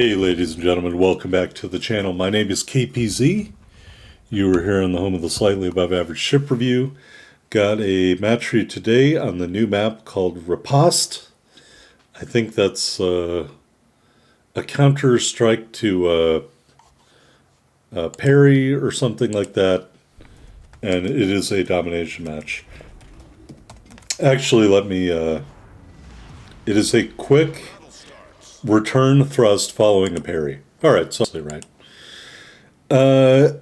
Hey ladies and gentlemen, welcome back to the channel. My name is KPZ. You are here on the home of the Slightly Above Average Ship Review. Got a match for you today on the new map called Riposte. I think that's a counter strike to parry or something like that. And it is a domination match. Actually, it is a quick return thrust following a parry. Alright, so right.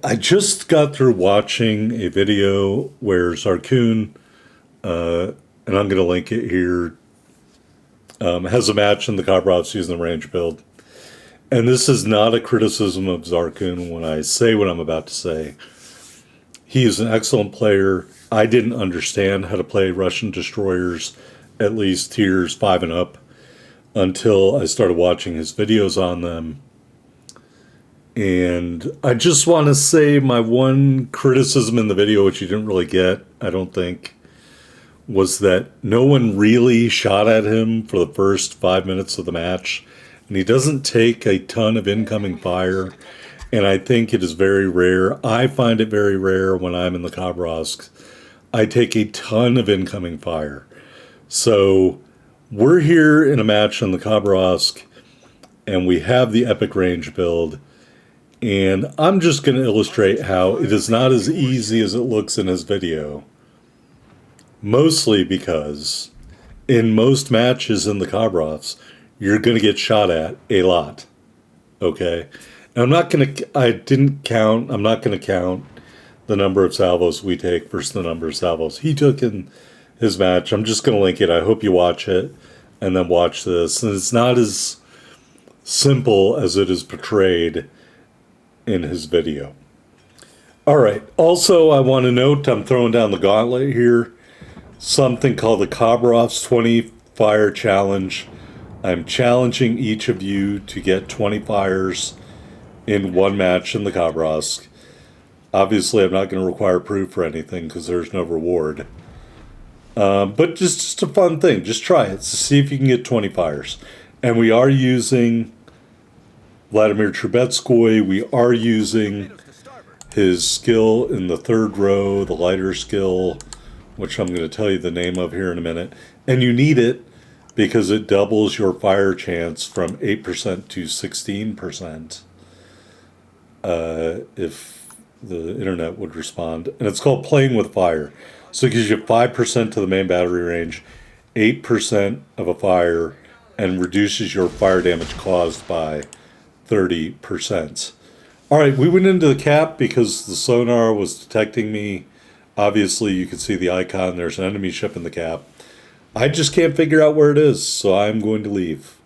I just got through watching a video where Zarkun, and I'm going to link it here, has a match in the Khabarovsk using the range build. And this is not a criticism of Zarkun when I say what I'm about to say. He is an excellent player. I didn't understand how to play Russian destroyers, at least tiers 5 and up, until I started watching his videos on them. And I just want to say my one criticism in the video, which you didn't really get, I don't think, was that no one really shot at him for the first 5 minutes of the match. And he doesn't take a ton of incoming fire. And I think it is very rare. I find it very rare when I'm in the Khabarovsk. I take a ton of incoming fire. So we're here in a match on the Khabarovsk, and we have the epic range build. And I'm just going to illustrate how it is not as easy as it looks in his video. Mostly because in most matches in the Khabarovsk, you're going to get shot at a lot. Okay? And I'm not going to count the number of salvos we take versus the number of salvos he took in his match. I'm just going to link it. I hope you watch it and then watch this. And it's not as simple as it is portrayed in his video. All right. Also, I want to note, I'm throwing down the gauntlet here. Something called the Khabarovsk 20 Fire Challenge. I'm challenging each of you to get 20 fires in one match in the Khabarovsk. Obviously, I'm not going to require proof or anything because there's no reward. But just a fun thing. Just try it to see if you can get 20 fires. And we are using Vladimir Trubetskoy. We are using his skill in the third row, the lighter skill, which I'm going to tell you the name of here in a minute. And you need it because it doubles your fire chance from 8% to 16%. If the internet would respond. And it's called Playing with Fire. So it gives you 5% to the main battery range, 8% of a fire, and reduces your fire damage caused by 30%. All right, we went into the cap because the sonar was detecting me. Obviously, you can see the icon. There's an enemy ship in the cap. I just can't figure out where it is, so I'm going to leave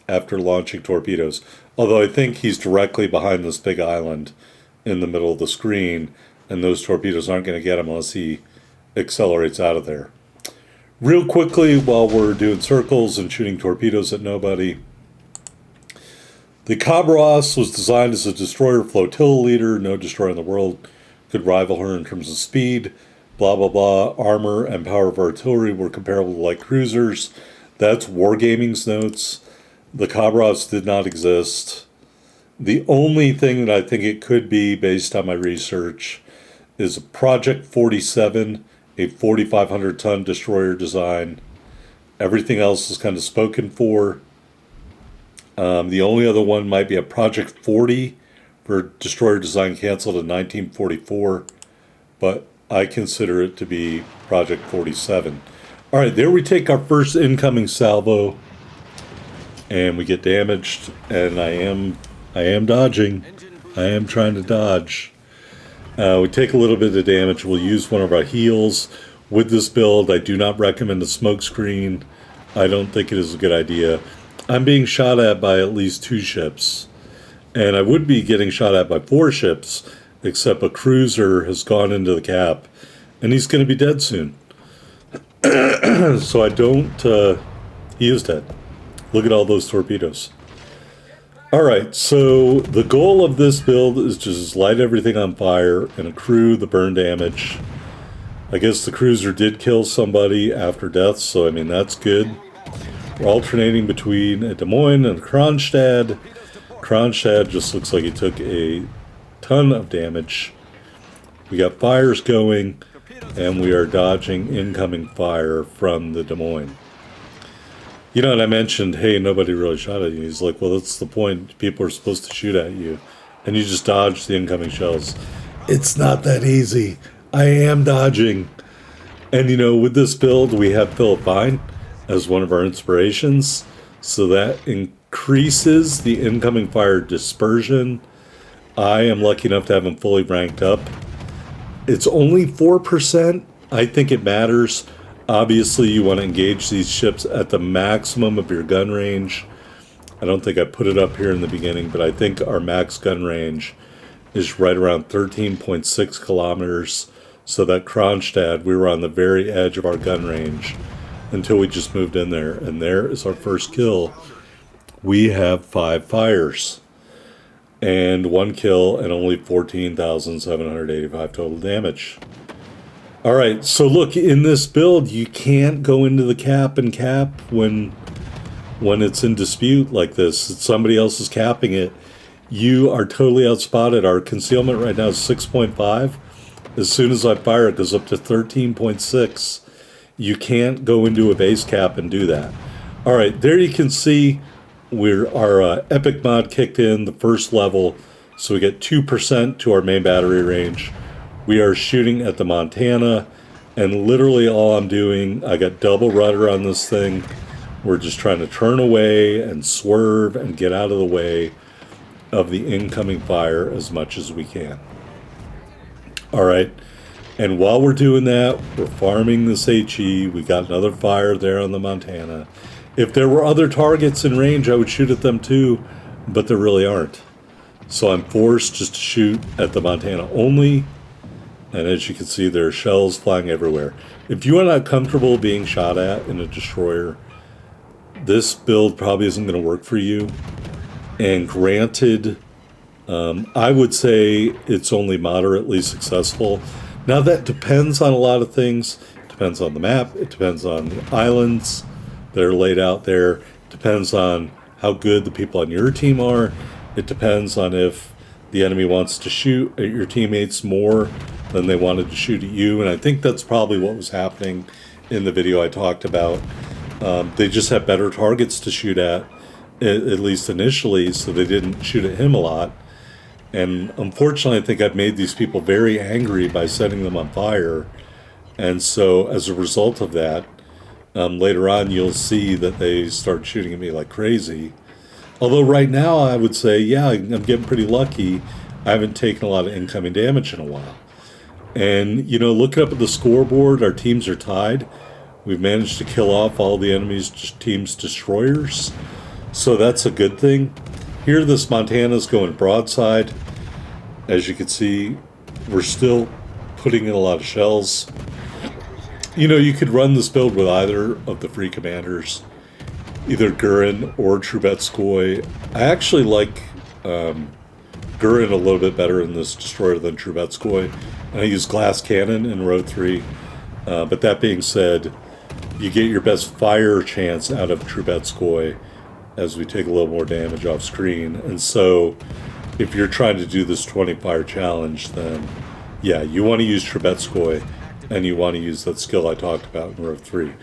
after launching torpedoes. Although I think he's directly behind this big island in the middle of the screen, and those torpedoes aren't going to get him unless he accelerates out of there. Real quickly, while we're doing circles and shooting torpedoes at nobody, the Khabarovsk was designed as a destroyer flotilla leader. No destroyer in the world could rival her in terms of speed. Blah, blah, blah. Armor and power of artillery were comparable to light cruisers. That's Wargaming's notes. The Khabarovsk did not exist. The only thing that I think it could be, based on my research, is Project 47, a 4,500-ton destroyer design. Everything else is kind of spoken for. The only other one might be a Project 40 for destroyer design canceled in 1944, but I consider it to be Project 47. All right, there we take our first incoming salvo, and we get damaged, and I am dodging. I am trying to dodge. We take a little bit of damage. We'll use one of our heals. With this build, I do not recommend a smoke screen. I don't think it is a good idea. I'm being shot at by at least 2 ships. And I would be getting shot at by 4 ships, except a cruiser has gone into the cap. And he's going to be dead soon. So I don't... he is dead. Look at all those torpedoes. Alright, so the goal of this build is to just light everything on fire and accrue the burn damage. I guess the cruiser did kill somebody after death, so I mean, that's good. We're alternating between a Des Moines and a Kronstadt. Kronstadt just looks like he took a ton of damage. We got fires going, and we are dodging incoming fire from the Des Moines. You know, and I mentioned, hey, nobody really shot at you. He's like, well, that's the point. People are supposed to shoot at you. And you just dodge the incoming shells. It's not that easy. I am dodging. And, you know, with this build, we have Philip Vine as one of our inspirations. So that increases the incoming fire dispersion. I am lucky enough to have him fully ranked up. It's only 4%. I think it matters. Obviously, you want to engage these ships at the maximum of your gun range. I don't think I put it up here in the beginning, but I think our max gun range is right around 13.6 kilometers. So that Kronstadt, we were on the very edge of our gun range until we just moved in there. And there is our first kill. We have 5 fires and 1 kill and only 14,785 total damage. All right, so look, in this build, you can't go into the cap and cap when it's in dispute like this. Somebody else is capping it. You are totally outspotted. Our concealment right now is 6.5. As soon as I fire, it goes up to 13.6. You can't go into a base cap and do that. All right, there you can see our epic mod kicked in, the first level. So we get 2% to our main battery range. We are shooting at the Montana, and literally all I'm doing, I got double rudder on this thing. We're just trying to turn away and swerve and get out of the way of the incoming fire as much as we can. All right, and while we're doing that, we're farming this HE. We got another fire there on the Montana. If there were other targets in range, I would shoot at them too, but there really aren't. So I'm forced just to shoot at the Montana only. And as you can see, there are shells flying everywhere. If you are not comfortable being shot at in a destroyer, this build probably isn't going to work for you. And granted, I would say it's only moderately successful. Now that depends on a lot of things. It depends on the map. It depends on the islands that are laid out there. It depends on how good the people on your team are. It depends on if the enemy wants to shoot at your teammates more than they wanted to shoot at you. And I think that's probably what was happening in the video I talked about. They just had better targets to shoot at least initially, so they didn't shoot at him a lot. And unfortunately, I think I've made these people very angry by setting them on fire. And so as a result of that, later on you'll see that they start shooting at me like crazy. Although right now I would say, yeah, I'm getting pretty lucky. I haven't taken a lot of incoming damage in a while. And, you know, looking up at the scoreboard, our teams are tied. We've managed to kill off all the enemy's team's destroyers. So that's a good thing. Here, this Montana's going broadside. As you can see, we're still putting in a lot of shells. You know, you could run this build with either of the free commanders, either Gurin or Trubetskoy. I actually like Gurin a little bit better in this destroyer than Trubetskoy. I use glass cannon in row 3. But that being said, you get your best fire chance out of Trubetskoy as we take a little more damage off screen. And so if you're trying to do this 20 fire challenge, then yeah, you want to use Trubetskoy and you want to use that skill I talked about in row 3.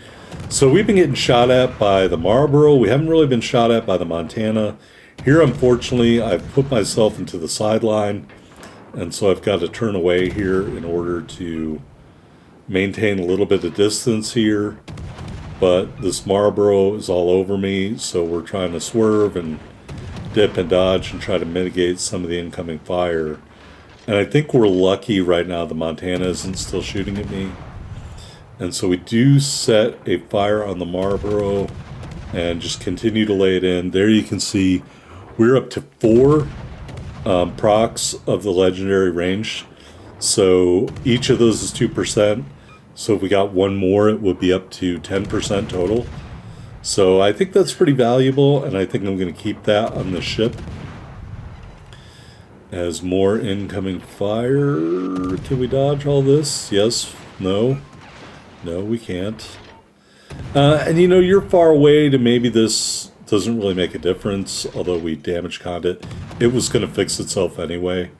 So we've been getting shot at by the Marlboro. We haven't really been shot at by the Montana. Here, unfortunately, I've put myself into the sideline, and so I've got to turn away here in order to maintain a little bit of distance here. But this Marlboro is all over me, so we're trying to swerve and dip and dodge and try to mitigate some of the incoming fire. And I think we're lucky right now the Montana isn't still shooting at me. And so we do set a fire on the Marlboro and just continue to lay it in. There you can see we're up to 4 procs of the legendary range. So each of those is 2%. So if we got one more, it would be up to 10% total. So I think that's pretty valuable, and I think I'm going to keep that on the ship. As more incoming fire. Can we dodge all this? Yes. No. No, we can't. And you know, you're far away to maybe this Doesn't really make a difference, although we damage conned it. It was going to fix itself anyway,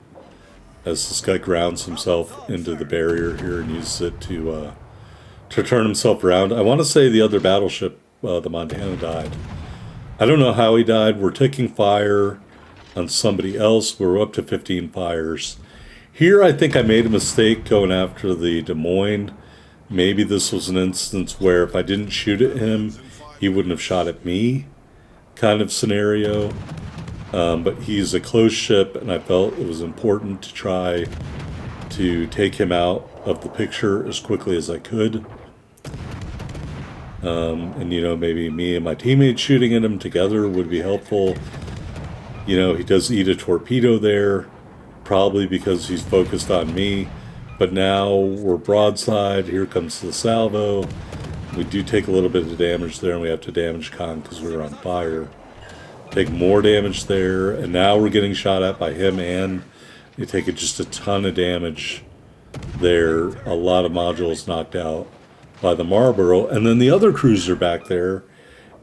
as this guy grounds himself into the barrier here and uses it to turn himself around. I want to say the other battleship, the Montana, died. I don't know how he died. We're taking fire on somebody else. We're up to 15 fires. Here, I think I made a mistake going after the Des Moines. Maybe this was an instance where if I didn't shoot at him, he wouldn't have shot at me, kind of scenario. But he's a close ship, and I felt it was important to try to take him out of the picture as quickly as I could. And, you know, maybe me and my teammates shooting at him together would be helpful. You know, he does eat a torpedo there, probably because he's focused on me. But now we're broadside. Here comes the salvo. We do take a little bit of damage there, and we have to damage con because we were on fire. Take more damage there, and now we're getting shot at by him, and we take just a ton of damage there. A lot of modules knocked out by the Marlboro, and then the other cruiser back there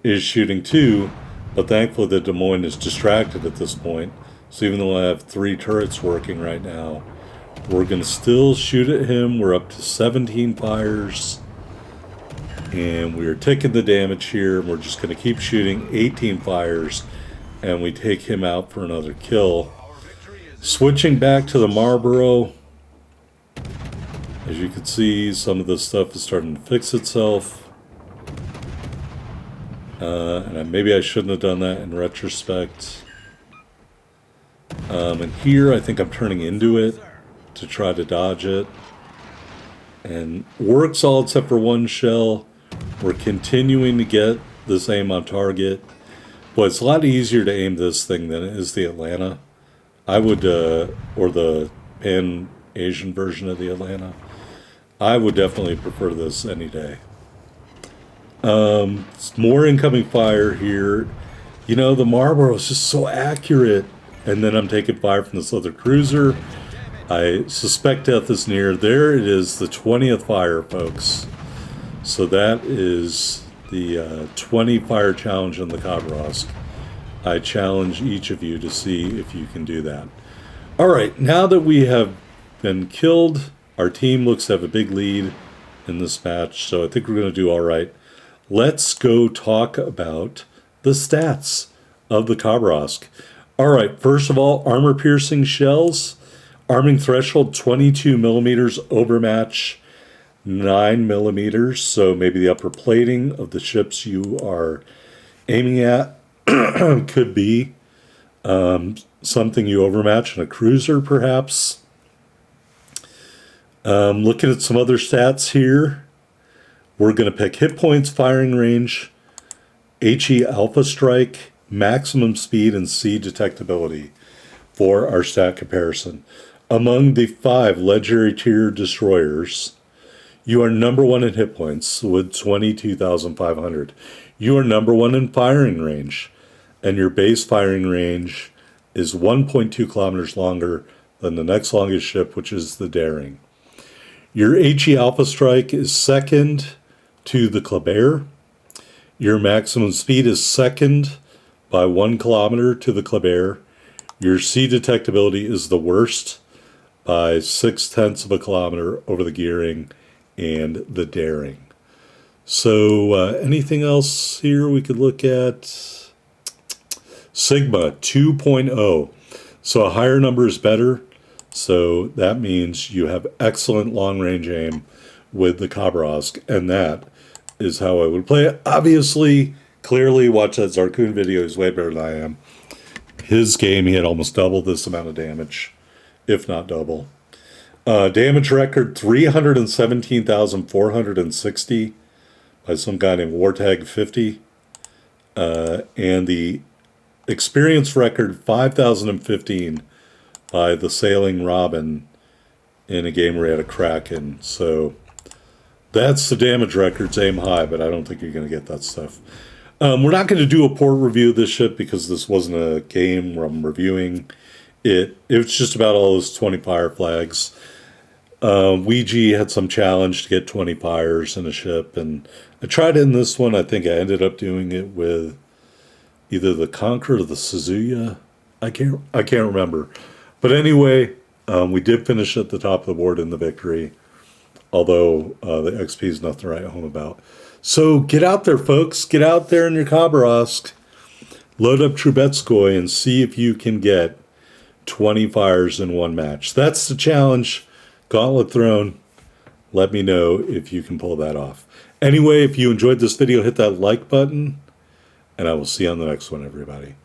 is shooting too, but thankfully the Des Moines is distracted at this point. So even though I have 3 turrets working right now, we're going to still shoot at him. We're up to 17 fires, and we're taking the damage here, and we're just going to keep shooting 18 fires, and we take him out for another kill. Switching back to the Marlboro, as you can see, some of this stuff is starting to fix itself. And maybe I shouldn't have done that in retrospect. And here I think I'm turning into it to try to dodge it. And works all except for one shell. We're continuing to get this aim on target. But it's a lot easier to aim this thing than it is the Atlanta. I would, or the Pan-Asian version of the Atlanta. I would definitely prefer this any day. More incoming fire here. You know, the Marlboro is just so accurate. And then I'm taking fire from this other cruiser. I suspect death is near. There it is, the 20th fire, folks. So that is the 20 fire challenge on the Khabarovsk. I challenge each of you to see if you can do that. All right, now that we have been killed, our team looks to have a big lead in this match, so I think we're going to do all right. Let's go talk about the stats of the Khabarovsk. All right, first of all, armor-piercing shells. Arming threshold 22 millimeters, overmatch 9 millimeters. So maybe the upper plating of the ships you are aiming at could be something you overmatch in a cruiser, perhaps. Looking at some other stats here, we're going to pick hit points, firing range, HE alpha strike, maximum speed, and C detectability for our stat comparison. Among the 5 legendary tier destroyers, you are number 1 in hit points with 22,500. You are number 1 in firing range, and your base firing range is 1.2 kilometers longer than the next longest ship, which is the Daring. Your HE Alpha Strike is second to the Kleber. Your maximum speed is second by 1 kilometer to the Kleber. Your C detectability is the worst by 0.6 of a kilometer over the Gearing and the Daring. So anything else here we could look at? Sigma 2.0. So a higher number is better. So that means you have excellent long-range aim with the Khabarovsk, and that is how I would play it. Obviously, clearly, watch that Zarkun video. He's way better than I am. His game, he had almost double this amount of damage, if not double. Damage record, 317,460 by some guy named Wartag50. And the experience record, 5,015 by the Sailing Robin in a game where he had a Kraken. So that's the damage records. Aim high, but I don't think you're going to get that stuff. We're not going to do a port review of this ship because this wasn't a game where I'm reviewing it. It was just about all those 20 fire flags. Ouija had some challenge to get 20 fires in a ship, and I tried it in this one. I think I ended up doing it with either the Conqueror or the Suzuya. I can't remember. But anyway, we did finish at the top of the board in the victory, although the XP is nothing to write home about. So get out there, folks. Get out there in your Khabarovsk. Load up Trubetskoy and see if you can get 20 fires in one match. That's the challenge. Gauntlet thrown. Let me know if you can pull that off. Anyway, if you enjoyed this video, hit that like button, and I will see you on the next one, everybody.